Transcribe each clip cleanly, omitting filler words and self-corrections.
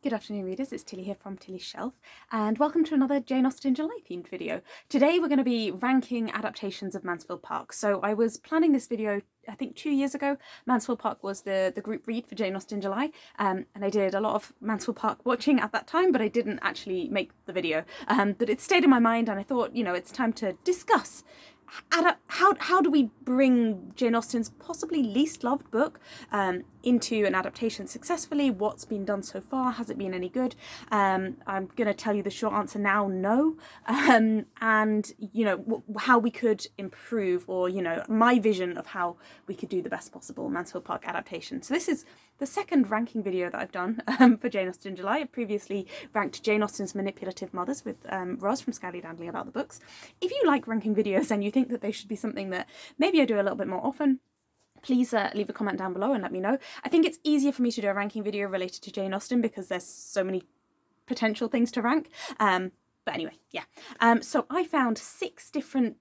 Good afternoon readers, it's Tilly here from Tilly's Shelf and welcome to another Jane Austen July themed video. Today we're going to be ranking adaptations of Mansfield Park. So I was planning this video I think 2 years ago. Mansfield Park was the group read for Jane Austen July and I did a lot of Mansfield Park watching at that time, but I didn't actually make the video. But it stayed in my mind and I thought, you know, it's time to discuss how do we bring Jane Austen's possibly least loved book into an adaptation successfully? What's been done so far? Has it been any good? I'm going to tell you the short answer now, no. And, you know, how we could improve, or, you know, my vision of how we could do the best possible Mansfield Park adaptation. So this is the second ranking video that I've done for Jane Austen July. I previously ranked Jane Austen's Manipulative Mothers with Roz from Scally Dandly about the books. If you like ranking videos and you think that they should be something that maybe I do a little bit more often, please leave a comment down below and let me know. I think it's easier for me to do a ranking video related to Jane Austen because there's so many potential things to rank. But anyway, yeah. So I found 6 different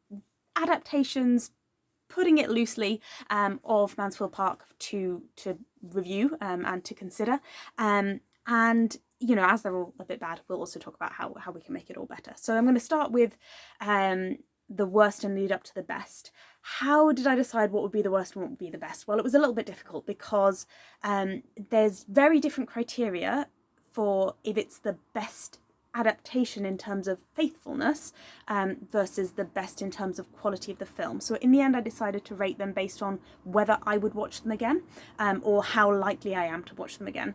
adaptations, putting it loosely, of Mansfield Park to review and to consider. And, you know, as they're all a bit bad, we'll also talk about how we can make it all better. So I'm going to start with the worst and lead up to the best. How did I decide what would be the worst and what would be the best? Well, it was a little bit difficult because there's very different criteria for if it's the best adaptation in terms of faithfulness versus the best in terms of quality of the film. So in the end I decided to rate them based on whether I would watch them again or how likely I am to watch them again.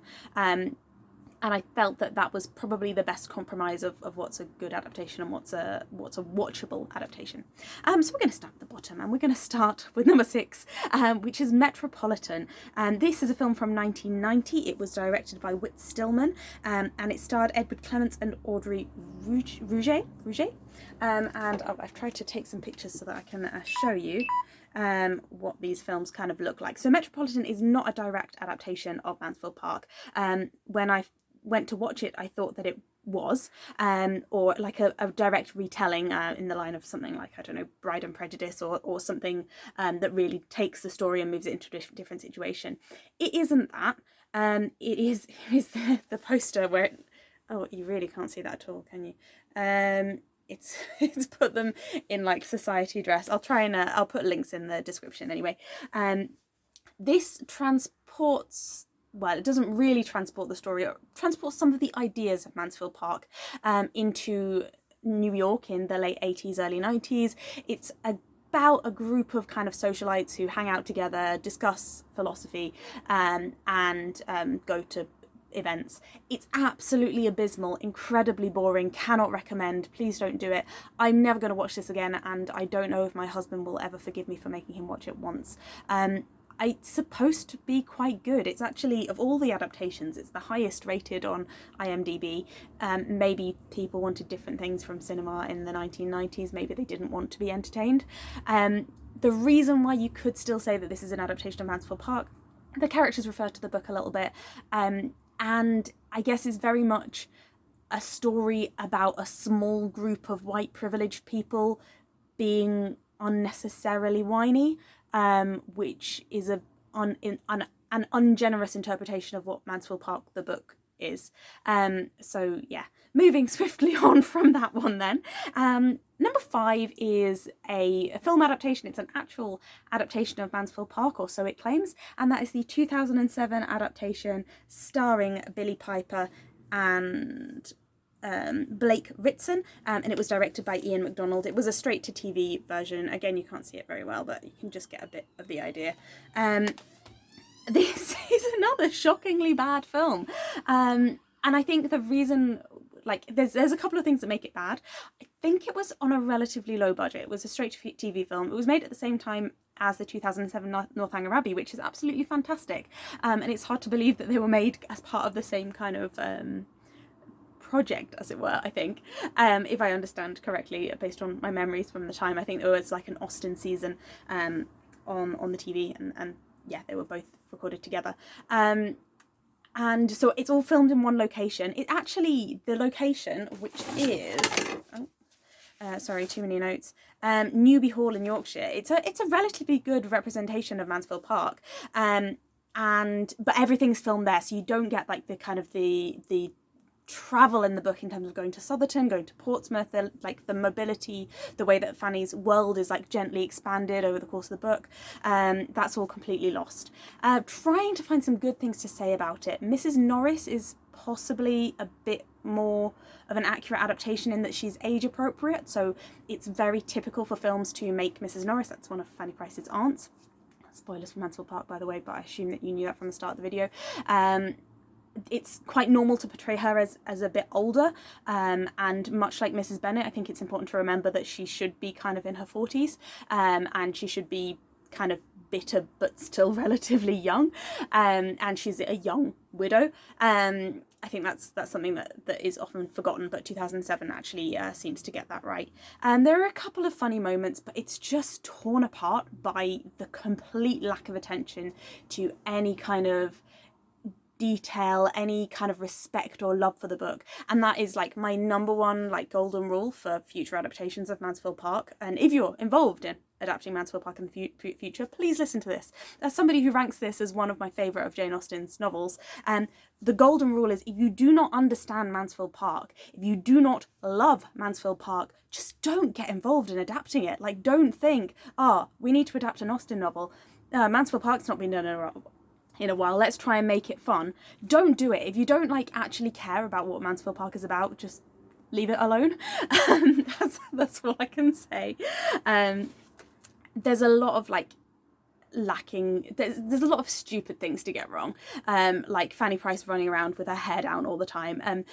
And I felt that that was probably the best compromise of what's a good adaptation and what's a watchable adaptation. So we're going to start at the bottom and we're going to start with number 6, which is Metropolitan. This is a film from 1990. It was directed by Whit Stillman and it starred Edward Clements and Audrey Rouget. And I've tried to take some pictures so that I can show you what these films kind of look like. So Metropolitan is not a direct adaptation of Mansfield Park. When I went to watch it, I thought that it was, or like a direct retelling in the line of something like, I don't know, Bride and Prejudice or something that really takes the story and moves it into a different situation. It isn't that. It is the poster where it, oh, you really can't see that at all, can you? It's put them in like society dress. I'll try and I'll put links in the description anyway. This transports, well, it doesn't really transport the story, it transports some of the ideas of Mansfield Park into New York in the late 80s, early 90s. It's about a group of kind of socialites who hang out together, discuss philosophy and go to events. It's absolutely abysmal, incredibly boring, cannot recommend, please don't do it. I'm never going to watch this again and I don't know if my husband will ever forgive me for making him watch it once. It's supposed to be quite good. It's actually, of all the adaptations, it's the highest rated on IMDb. Maybe people wanted different things from cinema in the 1990s. Maybe they didn't want to be entertained. The reason why you could still say that this is an adaptation of Mansfield Park, the characters refer to the book a little bit, and I guess is very much a story about a small group of white privileged people being unnecessarily whiny, which is an ungenerous interpretation of what Mansfield Park the book is. So yeah, moving swiftly on from that one then. Number 5 is a film adaptation. It's an actual adaptation of Mansfield Park, or so it claims, and that is the 2007 adaptation starring Billie Piper and Blake Ritson, and it was directed by Iain Mcdonald. It was a straight-to-TV version. Again, you can't see it very well, but you can just get a bit of the idea. This is another shockingly bad film, and I think the reason, like, there's a couple of things that make it bad. I think it was on a relatively low budget. It was a straight-to-TV film. It was made at the same time as the 2007 Northanger Abbey, which is absolutely fantastic, and it's hard to believe that they were made as part of the same kind of project, as it were, I think, if I understand correctly based on my memories from the time. I think there was like an Austen season on the TV, and yeah, they were both recorded together, and so it's all filmed in one location. It actually, the location, which is sorry, too many notes, Newby Hall in Yorkshire, it's a relatively good representation of Mansfield Park, but everything's filmed there, so you don't get like the kind of the travel in the book in terms of going to Southerton, going to Portsmouth, like the mobility, the way that Fanny's world is like gently expanded over the course of the book. That's all completely lost. Trying to find some good things to say about it. Mrs. Norris is possibly a bit more of an accurate adaptation in that she's age appropriate, so it's very typical for films to make Mrs. Norris, that's one of Fanny Price's aunts. Spoilers for Mansfield Park, by the way, but I assume that you knew that from the start of the video. It's quite normal to portray her as a bit older, and much like Mrs. Bennet, I think it's important to remember that she should be kind of in her 40s, and she should be kind of bitter but still relatively young, and she's a young widow. I think that's something that is often forgotten, but 2007 actually seems to get that right. And there are a couple of funny moments, but it's just torn apart by the complete lack of attention to any kind of detail, any kind of respect or love for the book. And that is like my number one like golden rule for future adaptations of Mansfield Park. And if you're involved in adapting Mansfield Park in the future, please listen to this. As somebody who ranks this as one of my favourite of Jane Austen's novels, the golden rule is if you do not understand Mansfield Park, if you do not love Mansfield Park, just don't get involved in adapting it. Like, don't think, we need to adapt an Austen novel. Mansfield Park's not been done in a while, let's try and make it fun. Don't do it. If you don't like actually care about what Mansfield Park is about, just leave it alone. That's all I can say. There's a lot of like lacking, there's a lot of stupid things to get wrong, like Fanny Price running around with her hair down all the time.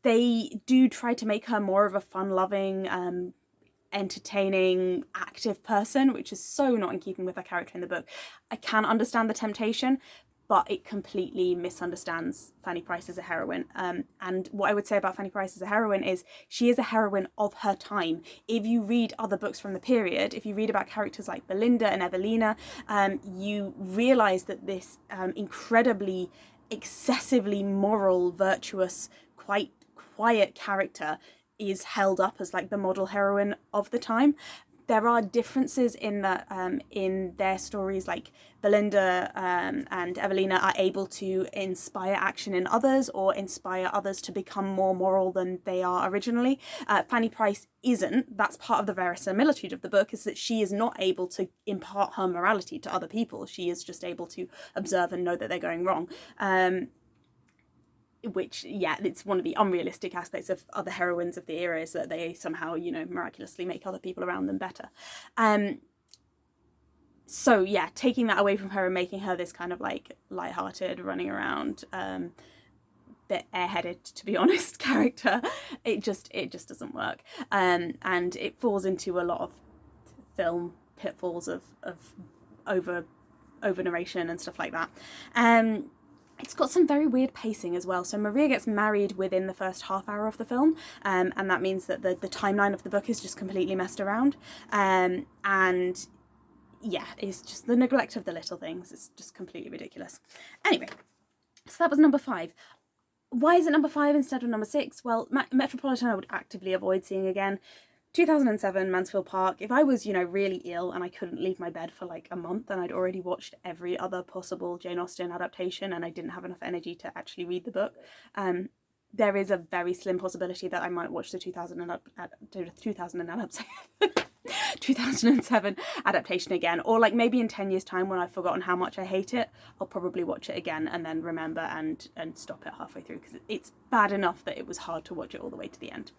They do try to make her more of a fun-loving, entertaining, active person, which is so not in keeping with her character in the book. I can understand the temptation, but it completely misunderstands Fanny Price as a heroine. And what I would say about Fanny Price as a heroine is she is a heroine of her time. If you read other books from the period, if you read about characters like Belinda and Evelina, you realise that this incredibly, excessively moral, virtuous, quite quiet character is held up as like the model heroine of the time. There are differences in that in their stories, like Belinda and Evelina are able to inspire action in others or inspire others to become more moral than they are originally. Fanny Price isn't. That's part of the verisimilitude of the book, is that she is not able to impart her morality to other people. She is just able to observe and know that they're going wrong. Which, yeah, it's one of the unrealistic aspects of other heroines of the era, is that they somehow, you know, miraculously make other people around them better. So yeah, taking that away from her and making her this kind of like lighthearted, running around, bit airheaded, to be honest, character, it just doesn't work. And it falls into a lot of film pitfalls of over narration and stuff like that. It's got some very weird pacing as well. So Maria gets married within the first half hour of the film, and that means that the timeline of the book is just completely messed around. And yeah, it's just the neglect of the little things. It's just completely ridiculous. Anyway, so that was number 5. Why is it number 5 instead of number 6? Well, Metropolitan I would actively avoid seeing again. 2007, Mansfield Park. If I was, you know, really ill and I couldn't leave my bed for like a month and I'd already watched every other possible Jane Austen adaptation and I didn't have enough energy to actually read the book, there is a very slim possibility that I might watch the 2007 adaptation again, or like maybe in 10 years time when I've forgotten how much I hate it, I'll probably watch it again and then remember and stop it halfway through, because it's bad enough that it was hard to watch it all the way to the end.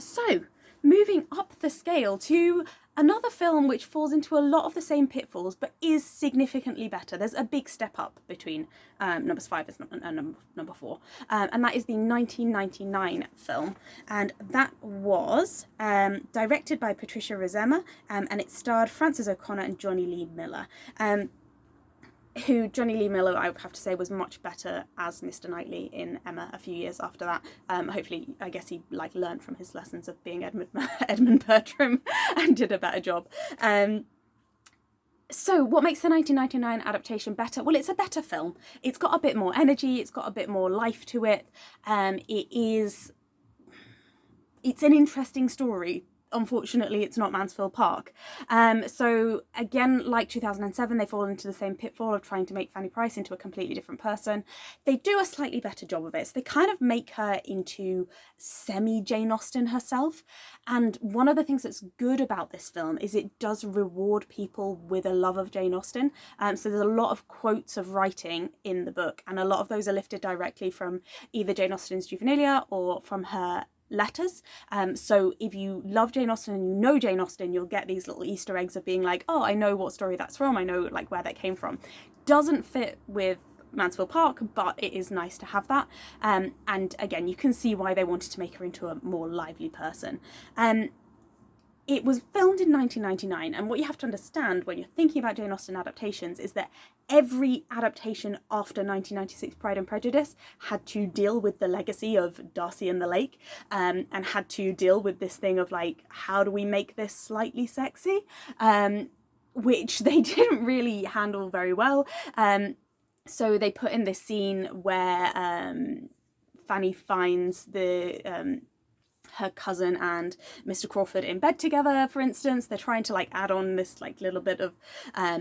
So, moving up the scale to another film which falls into a lot of the same pitfalls but is significantly better. There's a big step up between numbers 5 and number 4, and that is the 1999 film, and that was directed by Patricia Rozema, and it starred Frances O'Connor and Johnny Lee Miller. Johnny Lee Miller, I would have to say, was much better as Mr. Knightley in Emma a few years after that. Hopefully, I guess he like learned from his lessons of being Edmund Bertram and did a better job. So what makes the 1999 adaptation better? Well, it's a better film. It's got a bit more energy. It's got a bit more life to it. It's an interesting story unfortunately it's not Mansfield Park. So again, like 2007, they fall into the same pitfall of trying to make Fanny Price into a completely different person. They do a slightly better job of it. So they kind of make her into semi-Jane Austen herself. And one of the things that's good about this film is it does reward people with a love of Jane Austen. So there's a lot of quotes of writing in the book, and a lot of those are lifted directly from either Jane Austen's Juvenilia or from her letters. So if you love Jane Austen and you know Jane Austen, you'll get these little Easter eggs of being like, oh, I know what story that's from, I know like where that came from. Doesn't fit with Mansfield Park, but it is nice to have that. And again, you can see why they wanted to make her into a more lively person. It was filmed in 1999, and what you have to understand when you're thinking about Jane Austen adaptations is that every adaptation after 1996 Pride and Prejudice had to deal with the legacy of Darcy and the Lake, and had to deal with this thing of like, how do we make this slightly sexy? Which they didn't really handle very well. So they put in this scene where Fanny finds her cousin and Mr. Crawford in bed together, for instance. They're trying to like add on this like little bit of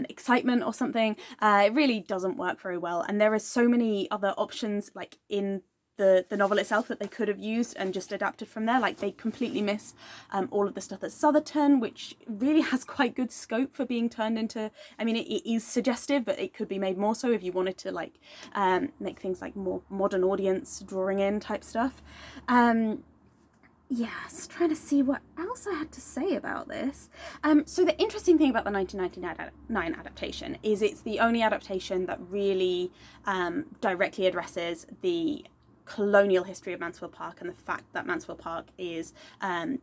excitement or something. It really doesn't work very well, and there are so many other options like in the novel itself that they could have used and just adapted from there. Like they completely miss all of the stuff at Southerton, which really has quite good scope for being turned into, I mean, it is suggestive, but it could be made more so if you wanted to like make things like more modern audience drawing in type stuff. Yes, trying to see what else I had to say about this. So the interesting thing about the 1999 adaptation is it's the only adaptation that really directly addresses the colonial history of Mansfield Park and the fact that Mansfield Park is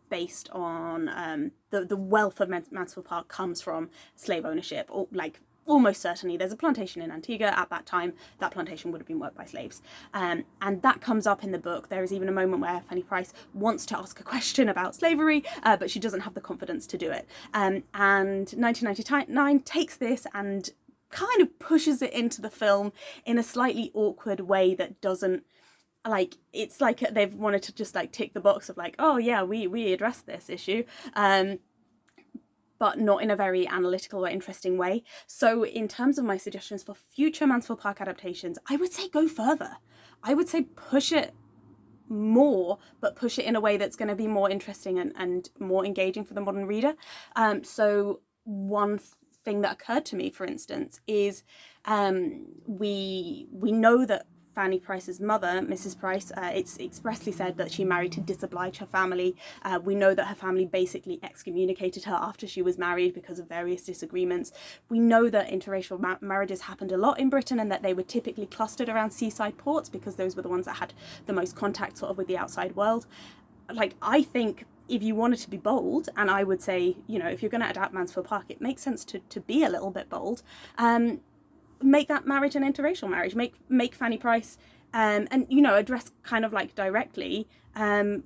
based on the wealth of Mansfield Park comes from slave ownership, or like almost certainly there's a plantation in Antigua at that time. That plantation would have been worked by slaves, and that comes up in the book. There is even a moment where Fanny Price wants to ask a question about slavery, but she doesn't have the confidence to do it, and 1999 takes this and kind of pushes it into the film in a slightly awkward way that doesn't, like, it's like they've wanted to just like tick the box of like, oh yeah, we addressed this issue, but not in a very analytical or interesting way. So in terms of my suggestions for future Mansfield Park adaptations, I would say go further. I would say push it more, but push it in a way that's going to be more interesting and more engaging for the modern reader. So one thing that occurred to me, for instance, is we know that Fanny Price's mother, Mrs. Price, it's expressly said that she married to disoblige her family. We know that her family basically excommunicated her after she was married because of various disagreements. We know that interracial marriages happened a lot in Britain and that they were typically clustered around seaside ports because those were the ones that had the most contact sort of with the outside world. Like, I think if you wanted to be bold, and I would say, you know, if you're going to adapt Mansfield Park, it makes sense to be a little bit bold. Make that marriage an interracial marriage. Make Fanny Price and, you know, address kind of like directly the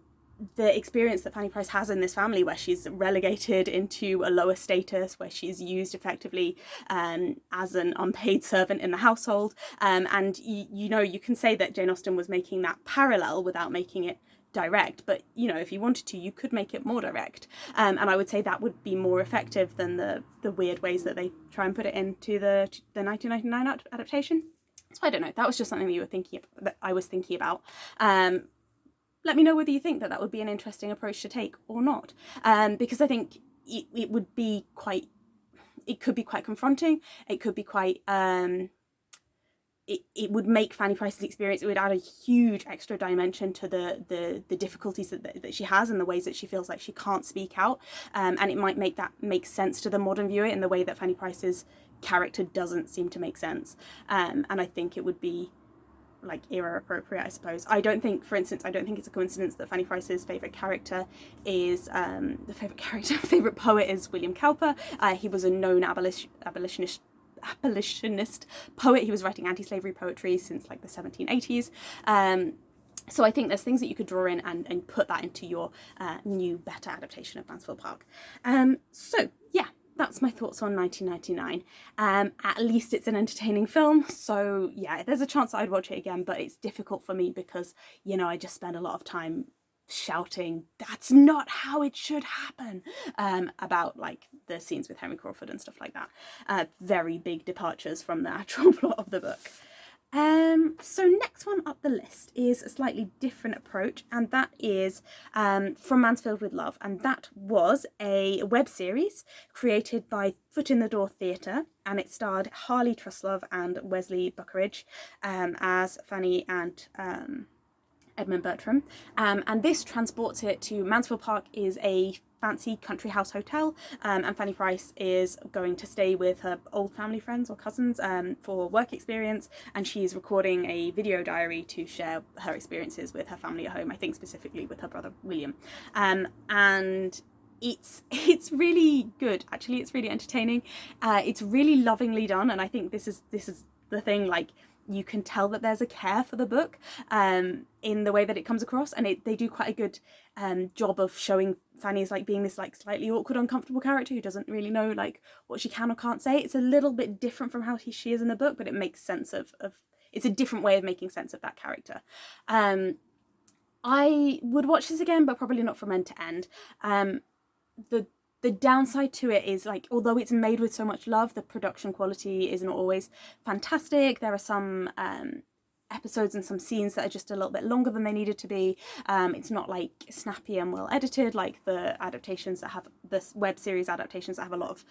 experience that Fanny Price has in this family, where she's relegated into a lower status, where she's used effectively as an unpaid servant in the household. And you know, you can say that Jane Austen was making that parallel without making it direct, but you know, if you wanted to, you could make it more direct, and I would say that would be more effective than the weird ways that they try and put it into the 1999 adaptation. So I don't know, that was just something that I was thinking about. Let me know whether you think that would be an interesting approach to take or not, because I think it would be quite, it could be quite confronting, it could be quite it would make Fanny Price's experience, it would add a huge extra dimension to the difficulties that she has and the ways that she feels like she can't speak out, and it might make that make sense to the modern viewer in the way that Fanny Price's character doesn't seem to make sense, and I think it would be like era appropriate, I suppose. I don't think, for instance, it's a coincidence that Fanny Price's favourite character is favourite poet is William Cowper. He was a known abolitionist poet. He was writing anti-slavery poetry since like the 1780s. So I think there's things that you could draw in and put that into your new, better adaptation of Mansfield Park. So yeah, that's my thoughts on 1999. At least it's an entertaining film. So yeah, there's a chance I'd watch it again, but it's difficult for me because, you know, I just spend a lot of time shouting, "That's not how it should happen," about like the scenes with Henry Crawford and stuff like that. Very big departures from the actual plot of the book. So next one up the list is a slightly different approach, and that is From Mansfield with Love, and that was a web series created by Foot in the Door Theatre, and it starred Harley Truslove and Wesley Buckeridge as Fanny and Edmund Bertram, and this transports it to Mansfield Park is a fancy country house hotel, and Fanny Price is going to stay with her old family friends or cousins for work experience, and she's recording a video diary to share her experiences with her family at home, I think specifically with her brother William, and it's really good, actually. It's really entertaining, it's really lovingly done, and I think this is the thing, like, you can tell that there's a care for the book in the way that it comes across, and they do quite a good job of showing Fanny as like being this like slightly awkward, uncomfortable character who doesn't really know like what she can or can't say. It's a little bit different from how she is in the book, but it makes sense of it's a different way of making sense of that character. I would watch this again, but probably not from end to end. The downside to it is, like, although it's made with so much love, the production quality isn't always fantastic. There are some episodes and some scenes that are just a little bit longer than they needed to be. It's not like snappy and well edited like the adaptations that have, the web series adaptations that have a lot of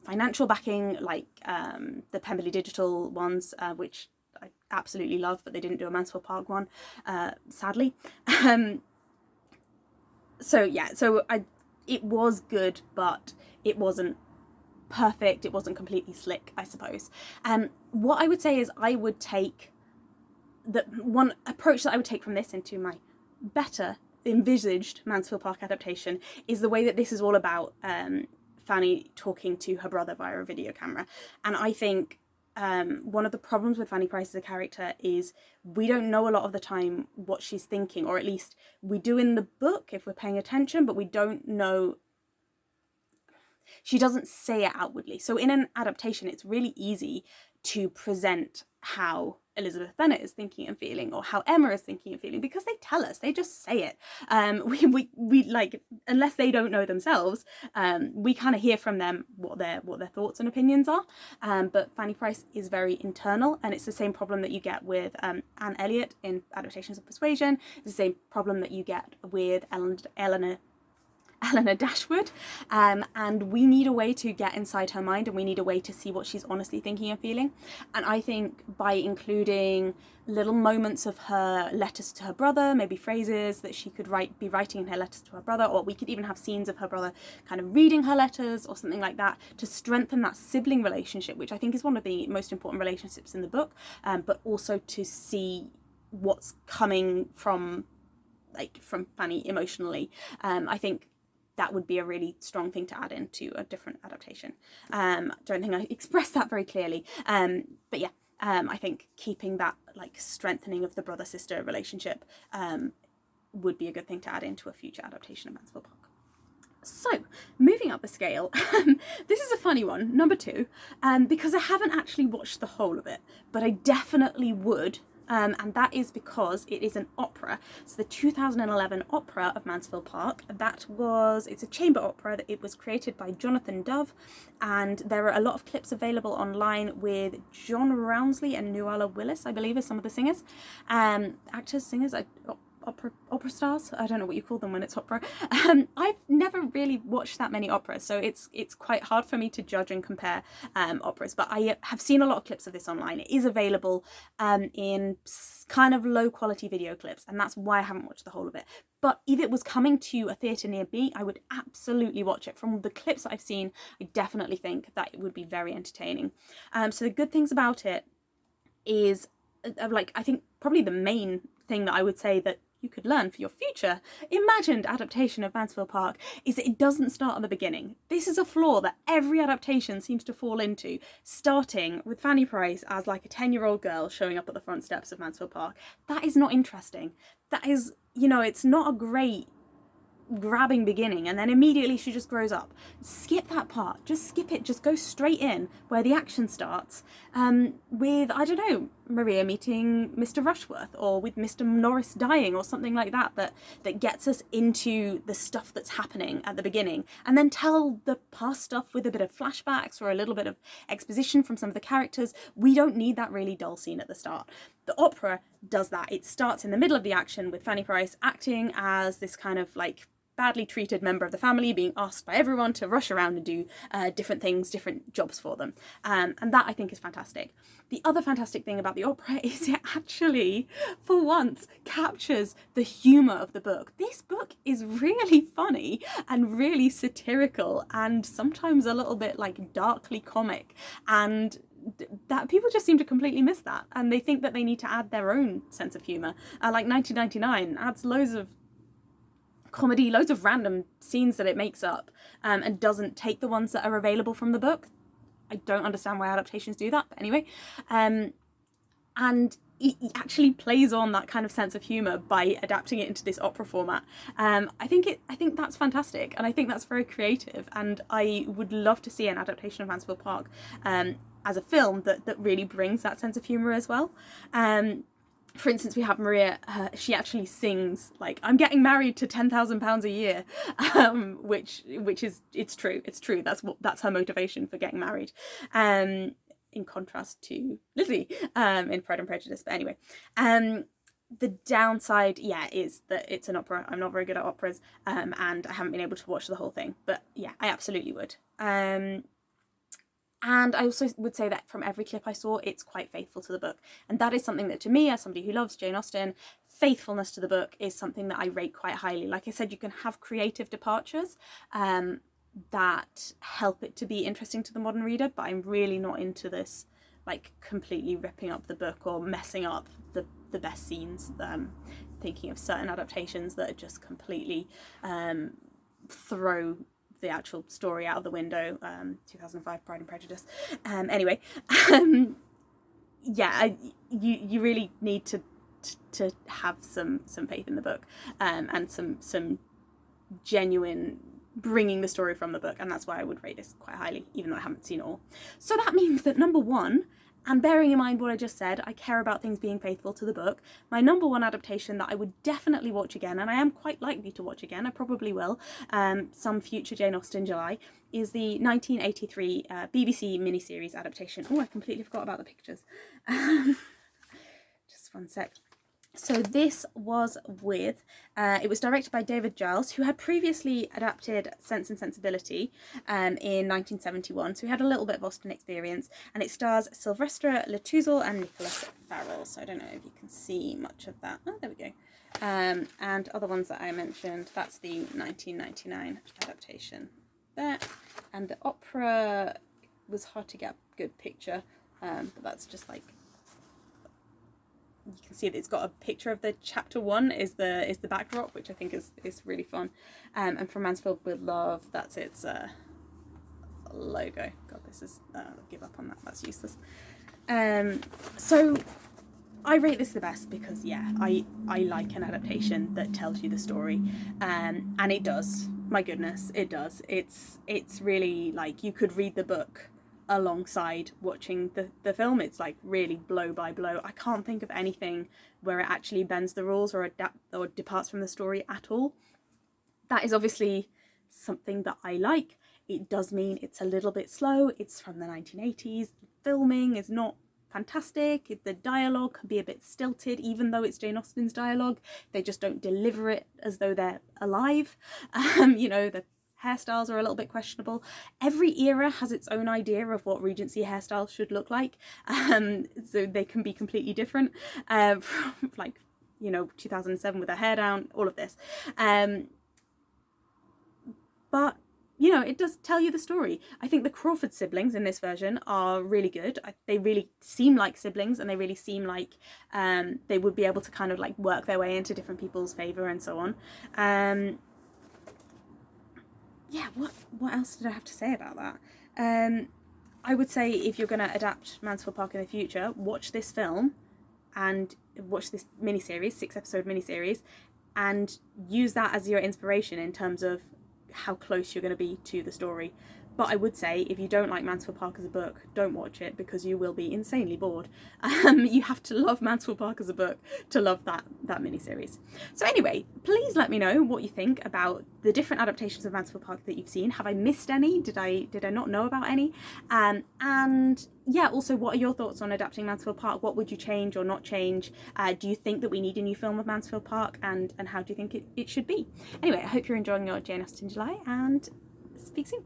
financial backing, like the Pemberley Digital ones, which I absolutely love, but they didn't do a Mansfield Park one, sadly. It was good, but it wasn't perfect. It wasn't completely slick, I suppose. What I would say is I would take the one approach that I would take from this into my better envisaged Mansfield Park adaptation is the way that this is all about Fanny talking to her brother via a video camera. And I think one of the problems with Fanny Price as a character is we don't know a lot of the time what she's thinking, or at least we do in the book if we're paying attention, but we don't know. She doesn't say it outwardly. So in an adaptation, it's really easy to present how Elizabeth Bennet is thinking and feeling, or how Emma is thinking and feeling, because they tell us, they just say it. We like, unless they don't know themselves, we kind of hear from them what their thoughts and opinions are. But Fanny Price is very internal, and it's the same problem that you get with Anne Elliot in Adaptations of Persuasion. It's the same problem that you get with Eleanor Dashwood, and we need a way to get inside her mind, and we need a way to see what she's honestly thinking and feeling. And I think by including little moments of her letters to her brother, maybe phrases that she could be writing in her letters to her brother, or we could even have scenes of her brother kind of reading her letters or something like that, to strengthen that sibling relationship, which I think is one of the most important relationships in the book, but also to see what's coming from Fanny emotionally. I think that would be a really strong thing to add into a different adaptation. Don't think I expressed that very clearly. But yeah, I think keeping that like strengthening of the brother-sister relationship would be a good thing to add into a future adaptation of Mansfield Park. So, moving up the scale, this is a funny one, number 2, because I haven't actually watched the whole of it, but I definitely would. And that is because it is an opera. It's the 2011 opera of Mansfield Park. It's a chamber opera. It was created by Jonathan Dove, and there are a lot of clips available online with John Rawnsley and Nuala Willis, I believe, as some of the singers. Actors, singers, opera stars, I don't know what you call them when it's opera. I've never really watched that many operas, so it's quite hard for me to judge and compare operas, but I have seen a lot of clips of this online. It is available in kind of low quality video clips, and that's why I haven't watched the whole of it. But if it was coming to a theatre near me, I would absolutely watch it. From the clips that I've seen, I definitely think that it would be very entertaining. So the good things about it is, I think probably the main thing that I would say that you could learn for your future imagined adaptation of Mansfield Park is that it doesn't start at the beginning. This is a flaw that every adaptation seems to fall into, starting with Fanny Price as like a 10-year-old girl showing up at the front steps of Mansfield Park. That is not interesting. That is, it's not a great grabbing beginning, and then immediately she just grows up. Skip that part, just skip it, just go straight in where the action starts, with, I don't know, Maria meeting Mr. Rushworth, or with Mr. Norris dying, or something like that, that gets us into the stuff that's happening at the beginning, and then tell the past stuff with a bit of flashbacks or a little bit of exposition from some of the characters. We don't need that really dull scene at the start. The opera does that. It starts in the middle of the action with Fanny Price acting as this kind of like badly treated member of the family, being asked by everyone to rush around and do different things, different jobs for them. And that, I think, is fantastic. The other fantastic thing about the opera is it actually, for once, captures the humour of the book. This book is really funny and really satirical, and sometimes a little bit like darkly comic, and that people just seem to completely miss that, and they think that they need to add their own sense of humour. Like 1999 adds loads of comedy, loads of random scenes that it makes up, and doesn't take the ones that are available from the book. I don't understand why adaptations do that, but anyway. And it actually plays on that kind of sense of humour by adapting it into this opera format. I think that's fantastic, and I think that's very creative, and I would love to see an adaptation of Mansfield Park as a film that really brings that sense of humour as well. For instance, we have Maria, she actually sings, like, I'm getting married to £10,000 a year, which is, it's true, that's her motivation for getting married, in contrast to Lizzie in Pride and Prejudice. But anyway, the downside, yeah, is that it's an opera. I'm not very good at operas, and I haven't been able to watch the whole thing, but yeah, I absolutely would. And I also would say that from every clip I saw, it's quite faithful to the book. And that is something that, to me, as somebody who loves Jane Austen, faithfulness to the book is something that I rate quite highly. Like I said, you can have creative departures that help it to be interesting to the modern reader, but I'm really not into this, like, completely ripping up the book or messing up the best scenes. Thinking of certain adaptations that are just completely throw the actual story out of the window. 2005 Pride and Prejudice. Anyway, yeah, you really need to have some faith in the book, and some genuine bringing the story from the book, and that's why I would rate this quite highly, even though I haven't seen it all. So that means that number one, and bearing in mind what I just said, I care about things being faithful to the book, my number one adaptation that I would definitely watch again, and I am quite likely to watch again, I probably will, some future Jane Austen July, is the 1983 BBC miniseries adaptation. Oh, I completely forgot about the pictures. Just one sec. So this was with, it was directed by David Giles, who had previously adapted Sense and Sensibility in 1971, so he had a little bit of Austen experience, and it stars Sylvestra, Touzel and Nicholas Farrell, so I don't know if you can see much of that. Oh, there we go. And other ones that I mentioned, that's the 1999 adaptation there, and the opera was hard to get a good picture, but that's just like, you can see that it's got a picture of the chapter 1 is the backdrop, which I think is really fun. And from Mansfield with Love, that's its logo. God, this is I'll give up on that. That's useless. So I rate this the best because, yeah, I like an adaptation that tells you the story, and it does. My goodness, it does. It's really, like, you could read the book alongside watching the film. It's like really blow by blow. I can't think of anything where it actually bends the rules or departs from the story at all. That is obviously something that I like. It does mean it's a little bit slow. It's from the 1980s. The filming is not fantastic. The dialogue can be a bit stilted, even though it's Jane Austen's dialogue. They just don't deliver it as though they're alive. You know, the hairstyles are a little bit questionable. Every era has its own idea of what Regency hairstyles should look like, so they can be completely different, from, like, you know, 2007 with her hair down, all of this. But, you know, it does tell you the story. I think the Crawford siblings in this version are really good. They really seem like siblings, and they really seem like they would be able to kind of like work their way into different people's favour and so on. Yeah, what else did I have to say about that? I would say if you're going to adapt Mansfield Park in the future, watch this film and watch this miniseries, 6-episode miniseries, and use that as your inspiration in terms of how close you're going to be to the story. But I would say, if you don't like Mansfield Park as a book, don't watch it, because you will be insanely bored. You have to love Mansfield Park as a book to love that miniseries. So anyway, please let me know what you think about the different adaptations of Mansfield Park that you've seen. Have I missed any? Did I not know about any? And yeah, also, what are your thoughts on adapting Mansfield Park? What would you change or not change? Do you think that we need a new film of Mansfield Park? And how do you think it should be? Anyway, I hope you're enjoying your Jane Austen July, and speak soon.